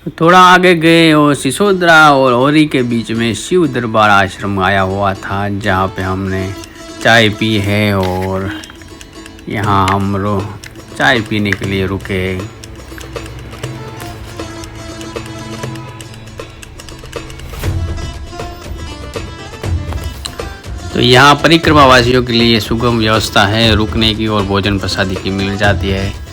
थोड़ा आगे गए और सिसोदरा और औरी के बीच में शिव दरबार आश्रम आया हुआ था, जहाँ पे हमने चाय पी है और यहाँ हम चाय पीने के लिए रुके। तो यहाँ परिक्रमा वासियों के लिए सुगम व्यवस्था है, रुकने की और भोजन प्रसादी की मिल जाती है।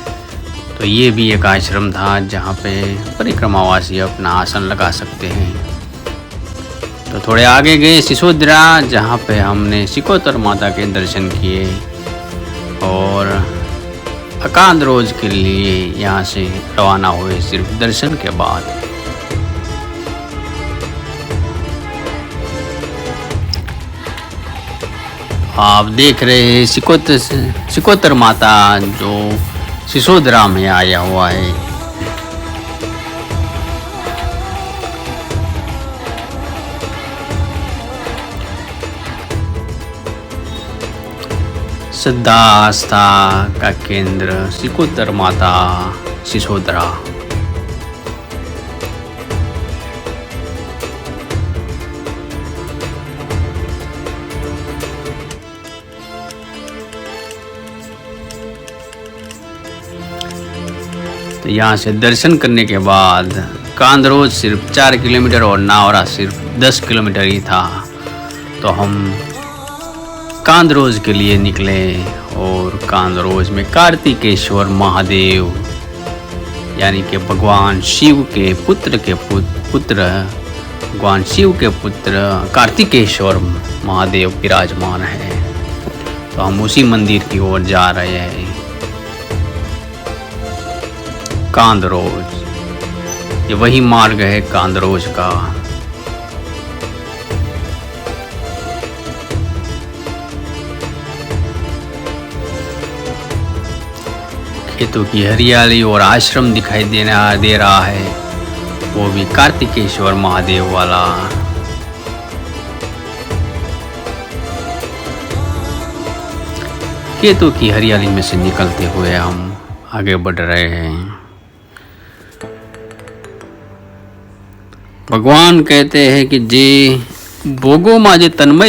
तो ये भी एक आश्रम था जहाँ पे परिक्रमावासी अपना आसन लगा सकते हैं। तो थोड़े आगे गए सिसोदरा, जहाँ पे हमने सिकोतर माता के दर्शन किए और अकांदरोज के लिए यहाँ से रवाना हुए सिर्फ दर्शन के बाद। आप देख रहे हैं सिकोतर माता जो सिसोदरा में आया हुआ है। श्रद्धा आस्था का केंद्र सिकोतर माता सिसोदरा। तो यहाँ से दर्शन करने के बाद कांदरोज सिर्फ 4 किलोमीटर और नावरा सिर्फ 10 किलोमीटर ही था। तो हम कांदरोज के लिए निकले और कांदरोज में कार्तिकेश्वर महादेव यानी कि भगवान शिव के पुत्र भगवान शिव के पुत्र कार्तिकेश्वर महादेव विराजमान है। तो हम उसी मंदिर की ओर जा रहे हैं। कांदरोज, ये वही मार्ग है कांदरोज का। खेतों की हरियाली और आश्रम दिखाई दे रहा है, वो भी कार्तिकेश्वर महादेव वाला। खेतों की हरियाली में से निकलते हुए हम आगे बढ़ रहे हैं। भगवान कहते हैं कि જે ભોગોમાં જે તન્મય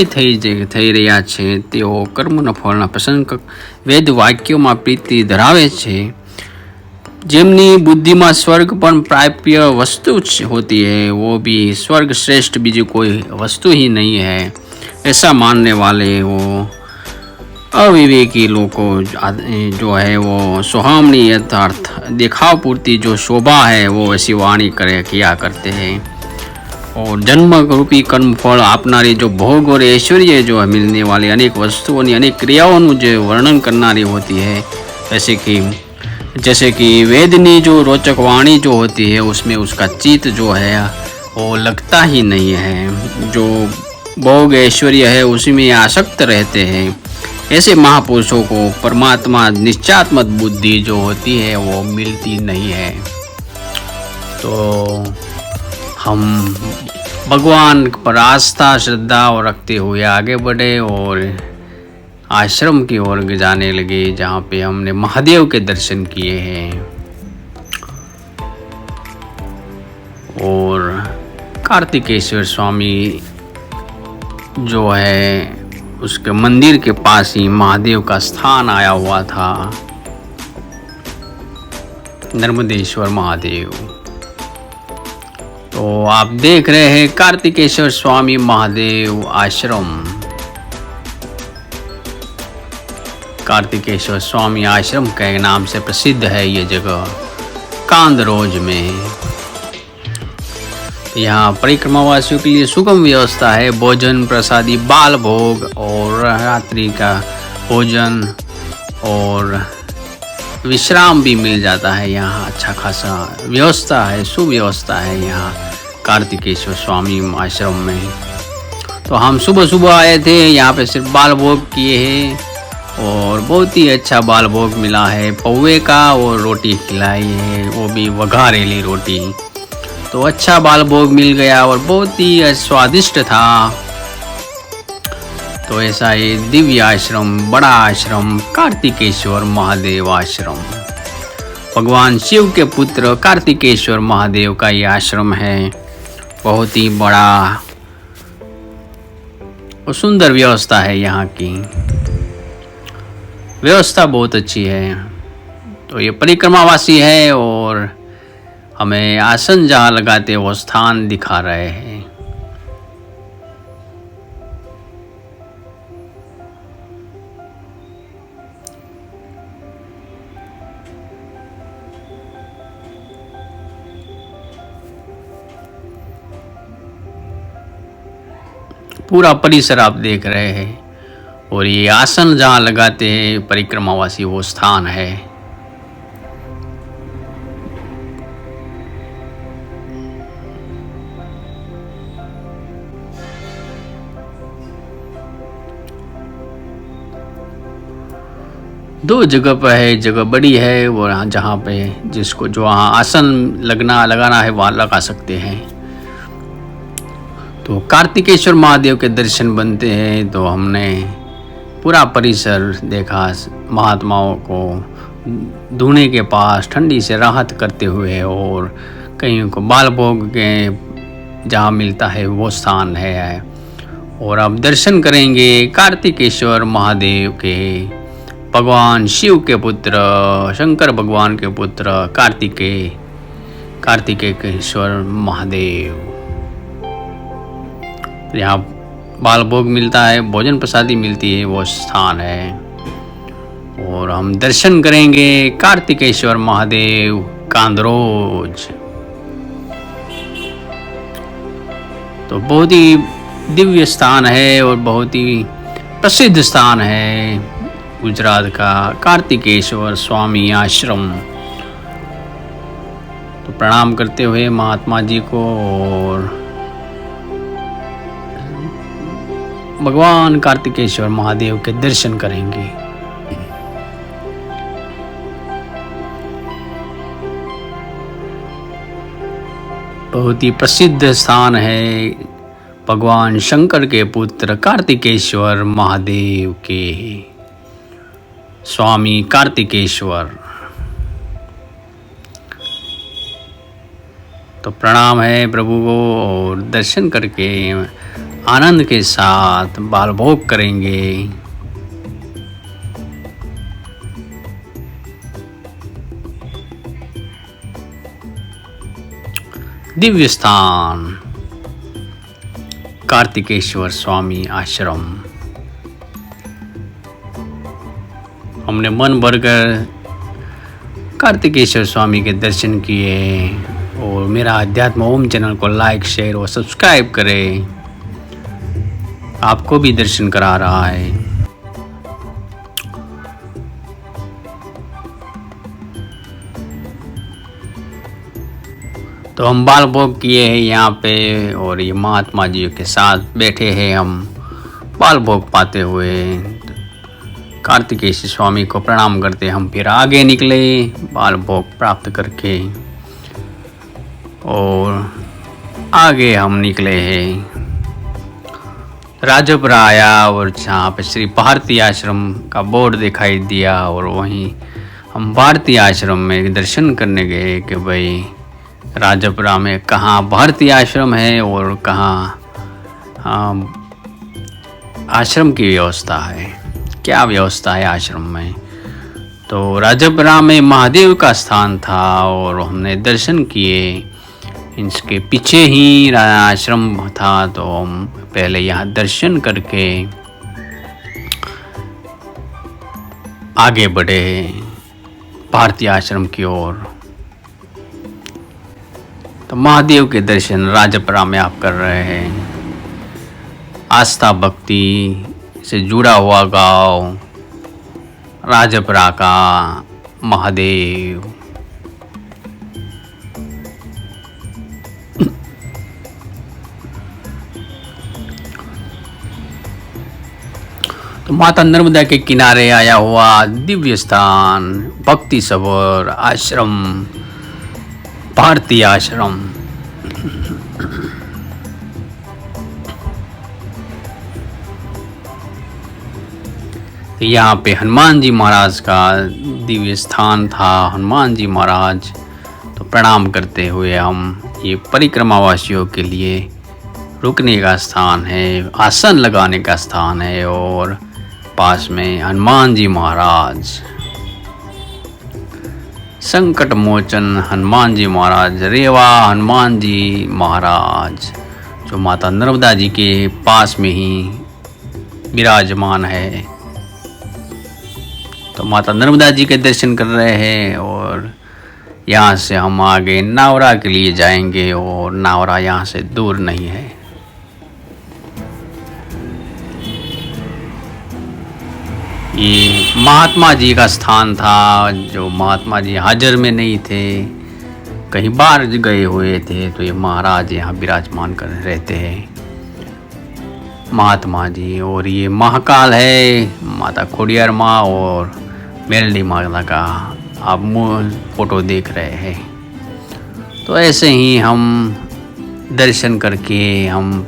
થઈ રહ્યા છે તેઓ કર્મના ફળના પ્રસંગ વેદ વાક્યોમાં પ્રીતિ ધરાવે છે। જેમની બુદ્ધિમાં સ્વર્ગ પણ પ્રાપ્ય વસ્તુ होती है, वो भी स्वर्ग श्रेष्ठ बीजी कोई वस्तु ही नहीं है, ऐसा मानने वाले वो अविवेकी लोगों जो है वो सुहामनी यथार्थ दिखाव पूर्ति जो शोभा है वो ऐसी वाणी किया करते हैं। और जन्म रूपी कर्म फल आपनारी जो भोग और ऐश्वर्य जो है मिलने वाली अनेक वस्तुओं अनेक क्रियाओं जो वर्णन करनारी होती है, जैसे कि वेदनी जो रोचक वाणी जो होती है उसमें उसका चित्त जो है वो लगता ही नहीं है। जो भोग ऐश्वर्य है उसी में आसक्त रहते हैं। ऐसे महापुरुषों को परमात्मा निश्चयात्मक बुद्धि जो होती है वो मिलती नहीं है। तो हम भगवान पर आस्था श्रद्धा और रखते हुए आगे बढ़े और आश्रम की ओर जाने लगे, जहाँ पे हमने महादेव के दर्शन किए हैं। और कार्तिकेश्वर स्वामी जो है उसके मंदिर के पास ही महादेव का स्थान आया हुआ था, नर्मदेश्वर महादेव। तो आप देख रहे हैं कार्तिकेश्वर स्वामी महादेव आश्रम। कार्तिकेश्वर स्वामी आश्रम के नाम से प्रसिद्ध है ये जगह कांदरोज में। यहाँ परिक्रमावासियों के लिए सुगम व्यवस्था है, भोजन प्रसादी बाल भोग और रात्रि का भोजन और विश्राम भी मिल जाता है। यहाँ अच्छा खासा व्यवस्था है, सुव्यवस्था है यहाँ कार्तिकेश्वर स्वामी आश्रम में। तो हम सुबह सुबह आए थे, यहाँ पे सिर्फ बाल भोग किए हैं और बहुत ही अच्छा बाल भोग मिला है। पौवे का और रोटी खिलाई है, वो भी वघारेली रोटी। तो अच्छा बाल भोग मिल गया और बहुत ही स्वादिष्ट था। तो ऐसा ये दिव्य आश्रम, बड़ा आश्रम कार्तिकेश्वर महादेव आश्रम। भगवान शिव के पुत्र कार्तिकेश्वर महादेव का ये आश्रम है। बहुत ही बड़ा और सुंदर व्यवस्था है। यहाँ की व्यवस्था बहुत अच्छी है। तो ये परिक्रमावासी है और हमें आसन जहाँ लगाते वो स्थान दिखा रहे हैं। पूरा परिसर आप देख रहे हैं और ये आसन जहाँ लगाते हैं परिक्रमावासी वो स्थान है। दो जगह पर है, जगह बड़ी है वो जहाँ पे जिसको जो वहाँ आसन लगाना है वहाँ लगा सकते हैं। तो कार्तिकेश्वर महादेव के दर्शन बनते हैं। तो हमने पूरा परिसर देखा, महात्माओं को धुने के पास ठंडी से राहत करते हुए, और कहीं को बाल भोग के जहाँ मिलता है वो स्थान है। और अब दर्शन करेंगे कार्तिकेश्वर महादेव के, भगवान शिव के पुत्र, शंकर भगवान के पुत्र कार्तिकेश्वर महादेव। यहाँ बाल भोग मिलता है, भोजन प्रसादी मिलती है, वो स्थान है। और हम दर्शन करेंगे कार्तिकेश्वर महादेव कांदरोज। तो बहुत ही दिव्य स्थान है और बहुत ही प्रसिद्ध स्थान है गुजरात का कार्तिकेश्वर स्वामी आश्रम। तो प्रणाम करते हुए महात्मा जी को और भगवान कार्तिकेश्वर महादेव के दर्शन करेंगे। बहुत ही प्रसिद्ध स्थान है भगवान शंकर के पुत्र कार्तिकेश्वर महादेव के, स्वामी कार्तिकेश्वर। तो प्रणाम है प्रभु को और दर्शन करके आनंद के साथ बाल भोग करेंगे। दिव्य स्थान कार्तिकेश्वर स्वामी आश्रम। हमने मन भरकर कार्तिकेश्वर स्वामी के दर्शन किए। और मेरा अध्यात्म ओम चैनल को लाइक, शेयर और सब्सक्राइब करें। आपको भी दर्शन करा रहा है। तो हम बाल भोग किए हैं यहाँ पे और ये महात्मा जी के साथ बैठे हैं हम बाल भोग पाते हुए। कार्तिकेश्वर स्वामी को प्रणाम करते हम फिर आगे निकले बाल भोग प्राप्त करके। और आगे हम निकले हैं राजपुरा आया और जहाँ पे श्री भारती आश्रम का बोर्ड दिखाई दिया। और वहीं हम भारती आश्रम में दर्शन करने गए कि भाई राजपुरा में कहाँ भारती आश्रम है और कहाँ आश्रम की व्यवस्था है, क्या व्यवस्था है आश्रम में। तो राजपुरा में महादेव का स्थान था और हमने दर्शन किए। इसके पीछे ही आश्रम था। तो हम पहले यहाँ दर्शन करके आगे बढ़े भारतीय आश्रम की ओर। तो महादेव के दर्शन राजपुरा में आप कर रहे हैं। आस्था भक्ति से जुड़ा हुआ गांव राजपुरा का महादेव। तो माता नर्मदा के किनारे आया हुआ दिव्य स्थान भक्ति सरोवर आश्रम भारतीय आश्रम। तो यहाँ पे हनुमान जी महाराज का दिव्य स्थान था। हनुमान जी महाराज तो प्रणाम करते हुए हम, ये परिक्रमा वासियों के लिए रुकने का स्थान है, आसन लगाने का स्थान है, और पास में हनुमान जी महाराज, संकट मोचन हनुमान जी महाराज, रेवा हनुमान जी महाराज, जो माता नर्मदा जी के पास में ही विराजमान है। तो माता नर्मदा जी के दर्शन कर रहे हैं, और यहाँ से हम आगे नावरा के लिए जाएंगे, और नावरा यहाँ से दूर नहीं है। ये महात्मा जी का स्थान था, जो महात्मा जी हाजिर में नहीं थे, कहीं बाहर गए हुए थे, तो ये महाराज यहाँ विराजमान कर रहते हैं, महात्मा जी। और ये महाकाल है, माता खोडियार माँ और मेलडी माता का आप फोटो देख रहे हैं। तो ऐसे ही हम दर्शन करके हम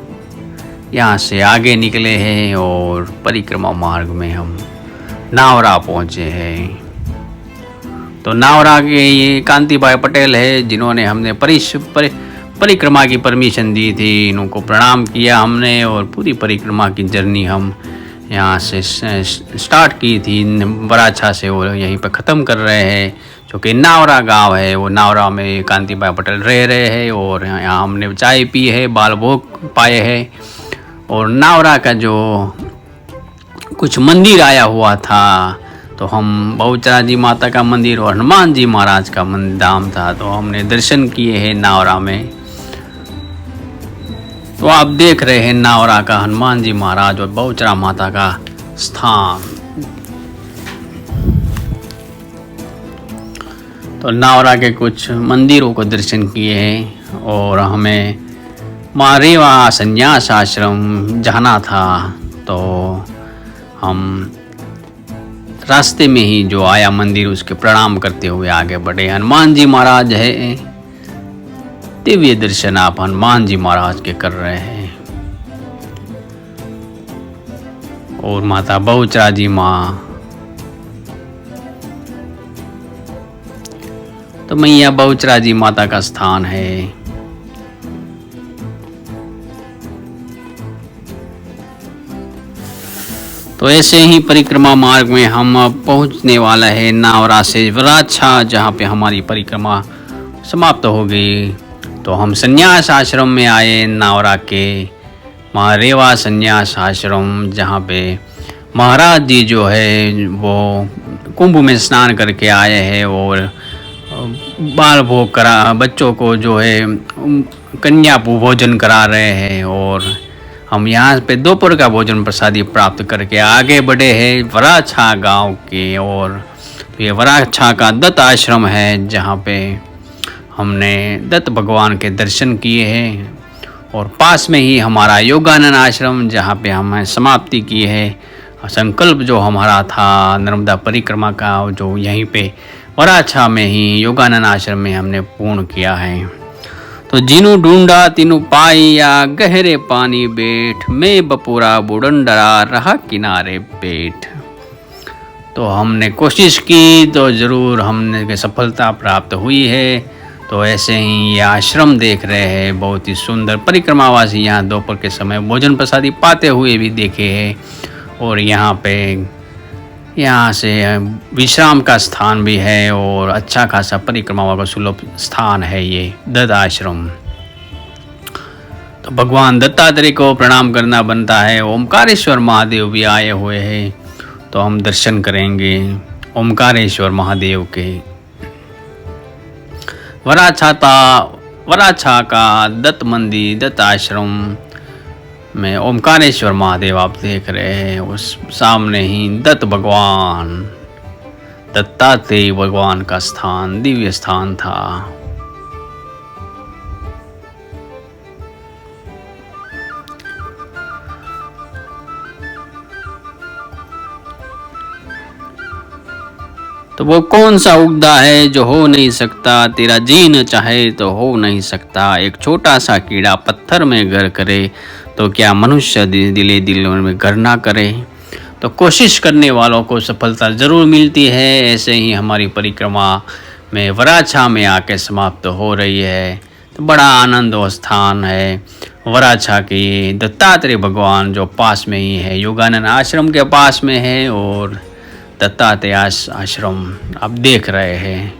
यहाँ से आगे निकले हैं, और परिक्रमा मार्ग में हम नावरा पहुँचे हैं। तो नावरा के ये कांति भाई पटेल है, जिन्होंने हमने परिक्रमा की परमिशन दी थी। इनको प्रणाम किया हमने, और पूरी परिक्रमा की जर्नी हम यहाँ से स्टार्ट की थी बराछा से, वो यहीं पर ख़त्म कर रहे हैं, जो कि नावरा गांव है। वो नावरा में कांति भाई पटेल रह रहे हैं, और यहाँ हमने चाय पी है, बाल भोग पाए हैं। और नावरा का जो कुछ मंदिर आया हुआ था, तो हम बहुचरा जी माता का मंदिर और हनुमान जी महाराज का धाम था, तो हमने दर्शन किए हैं नावरा में। तो आप देख रहे हैं नावरा का हनुमान जी महाराज और बहुचरा माता का स्थान। तो नावरा के कुछ मंदिरों को दर्शन किए हैं, और हमें माँ रेवा संन्यास आश्रम जाना था। तो हम रास्ते में ही जो आया मंदिर, उसके प्रणाम करते हुए आगे बढ़े। हनुमान जी महाराज है, दिव्य दर्शन आप हनुमान जी महाराज के कर रहे हैं, और माता बहुचरा जी माँ। तो मैया बहुचरा जी माता का स्थान है। तो ऐसे ही परिक्रमा मार्ग में हम अब पहुंचने वाला है नावरा से वराछा, जहाँ पे हमारी परिक्रमा समाप्त हो गई। तो हम संन्यास आश्रम में आए, नावरा के माँ रेवा संन्यास आश्रम, जहाँ पे महाराज जी जो है वो कुंभ में स्नान करके आए हैं, और बाल भोग करा, बच्चों को जो है कन्या भोजन करा रहे हैं। और हम यहाँ पे दोपहर का भोजन प्रसादी प्राप्त करके आगे बढ़े हैं वराछा गांव के। और ये वराछा का दत्त आश्रम है, जहाँ पे हमने दत्त भगवान के दर्शन किए हैं, और पास में ही हमारा योगानंद आश्रम, जहाँ पे हमने समाप्ति की है संकल्प जो हमारा था नर्मदा परिक्रमा का, जो यहीं पे वराछा में ही योगानंद आश्रम में हमने पूर्ण किया है। तो जिनु ढूंढा तिनु पाइया, गहरे पानी बैठ, मैं बपूरा बुडंडरा रहा किनारे पेट। तो हमने कोशिश की तो ज़रूर हमने सफलता प्राप्त हुई है। तो ऐसे ही ये आश्रम देख रहे हैं, बहुत ही सुंदर परिक्रमावासी यहाँ दोपहर के समय भोजन प्रसादी पाते हुए भी देखे हैं। और यहाँ से विश्राम का स्थान भी है, और अच्छा खासा परिक्रमा का सुलभ स्थान है ये दत्त आश्रम। तो भगवान दत्तात्रेय को प्रणाम करना बनता है। ओमकारेश्वर महादेव भी आए हुए हैं, तो हम दर्शन करेंगे ओमकारेश्वर महादेव के। वराछा का दत्त मंदिर, दत्त आश्रम में ओमकारेश्वर महादेव आप देख रहे हैं, उस सामने ही दत्त भगवान, दत्तात्रेय भगवान का स्थान, दिव्य स्थान था। तो वो कौन सा उगदा है जो हो नहीं सकता, तेरा जी न चाहे तो हो नहीं सकता। एक छोटा सा कीड़ा पत्थर में घर करे, तो क्या मनुष्य दिले दिल में घर ना करे। तो कोशिश करने वालों को सफलता ज़रूर मिलती है। ऐसे ही हमारी परिक्रमा में वराछा में आके समाप्त हो रही है। तो बड़ा आनंद और स्थान है वराछा की। दत्तात्रेय भगवान जो पास में ही है, योगानंद आश्रम के पास में है, और दत्तात्रेय आश्रम आप देख रहे हैं।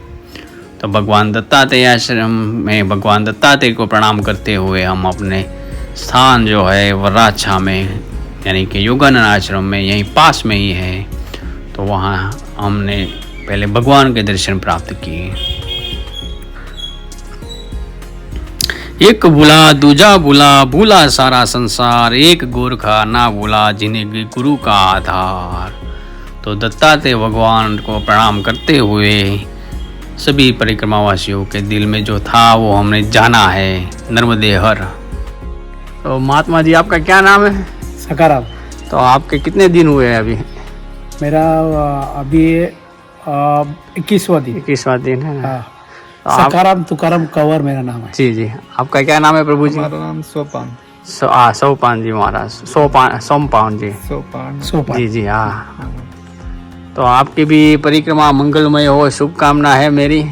तो भगवान दत्तात्रेय आश्रम में भगवान दत्तात्रेय को प्रणाम करते हुए हम अपने स्थान जो है वराछा में, यानी कि योगानंद आश्रम में यहीं पास में ही है, तो वहाँ हमने पहले भगवान के दर्शन प्राप्त किए। एक भूला दूजा भूला, भूला सारा संसार, एक गोरखा ना भूला जिन्हें गुरु का आधार। तो दत्तात्रेय भगवान को प्रणाम करते हुए सभी परिक्रमावासियों के दिल में जो था वो हमने जाना है, नर्मदे हर। तो महात्मा जी आपका क्या नाम है? सकाराम। तो आपके कितने दिन हुए हैं अभी? मेरा अभी 21वां दिन। 21वां दिन है ना? हाँ। तो आप, सकाराम तुकाराम कंवर मेरा नाम है। जी जी, आपका क्या नाम है प्रभु जी? हमारा नाम सोपान। सोपान जी महाराज, सोमपान जी। सोपान। जी जी हाँ। तो आपकी भी परिक्रमा मंगलमय हो, शुभकामना है मेरी।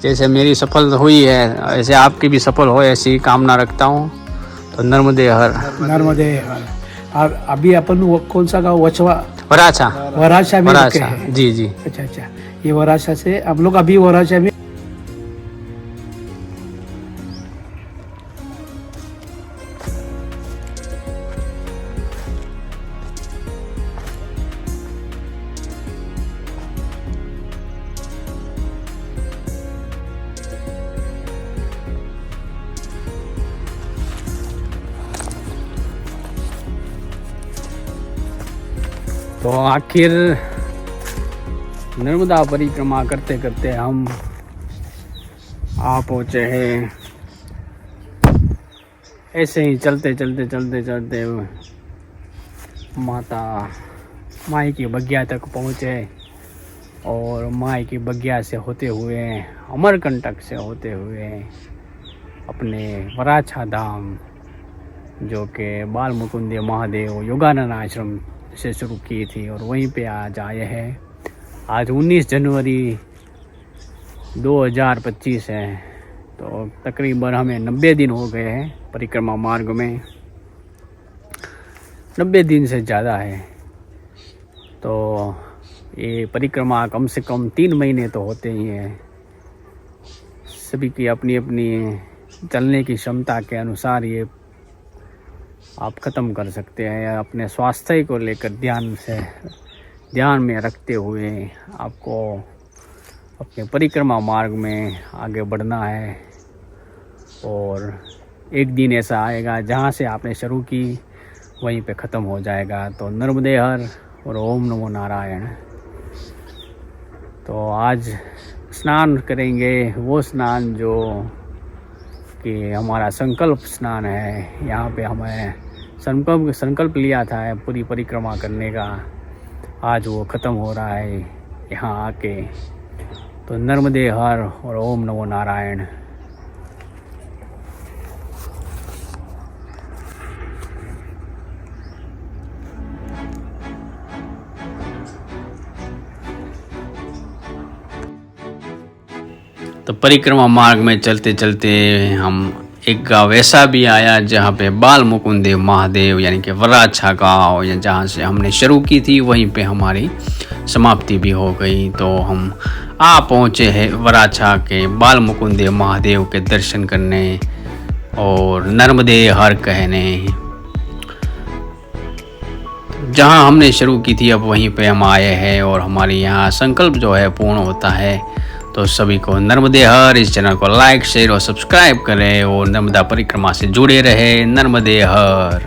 जैसे मेरी सफल हुई है ऐसे आपकी भी सफल हो, ऐसी कामना रखता हूँ। तो नर्मदे हर। नर्मदे हर। अभी अपन कौन सा गाँव? वचवा, वराछा। वराछा में रुके वराछा, हैं। जी जी। अच्छा, ये वराछा से हम लोग अभी वराछा में। तो आखिर नर्मदा परिक्रमा करते करते हम आ पहुँचे हैं। ऐसे ही चलते चलते माता माई की बगिया तक पहुँचे, और माई की बगिया से होते हुए अमरकंटक से होते हुए अपने वराछा धाम, जो कि बाल मुकुंद महादेव योगानंद आश्रम से शुरू की थी, और वहीं पे आज आए हैं। आज 19 जनवरी 2025 है। तो तकरीबन हमें 90 दिन हो गए हैं परिक्रमा मार्ग में, 90 दिन से ज़्यादा है। तो ये परिक्रमा कम से कम 3 महीने तो होते ही हैं। सभी की अपनी अपनी चलने की क्षमता के अनुसार ये आप ख़त्म कर सकते हैं। अपने स्वास्थ्य को लेकर ध्यान में रखते हुए आपको अपने परिक्रमा मार्ग में आगे बढ़ना है। और एक दिन ऐसा आएगा जहाँ से आपने शुरू की वहीं पे ख़त्म हो जाएगा। तो नर्मदे हर और ओम नमो नारायण। तो आज स्नान करेंगे, वो स्नान जो कि हमारा संकल्प स्नान है। यहाँ पे हमें संकल्प लिया था पूरी परिक्रमा करने का, आज वो ख़त्म हो रहा है यहाँ आके। तो नर्मदे हर और ओम नमो नारायण। तो परिक्रमा मार्ग में चलते चलते हम एक गाँव ऐसा भी आया जहाँ पे बाल मुकुंद महादेव यानी कि वराछा गाँव, या जहाँ से हमने शुरू की थी वहीं पे हमारी समाप्ति भी हो गई। तो हम आ पहुँचे हैं वराछा के बाल मुकुंद महादेव के दर्शन करने और नर्मदे हर कहने। जहाँ हमने शुरू की थी अब वहीं पे हम आए हैं, और हमारे यहाँ संकल्प जो है पूर्ण होता है। तो सभी को नर्मदे हर, इस चैनल को लाइक शेयर और सब्सक्राइब करें और नर्मदा परिक्रमा से जुड़े रहे। नर्मदे हर,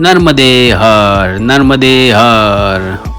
नर्मदे हर, नर्मदे हर।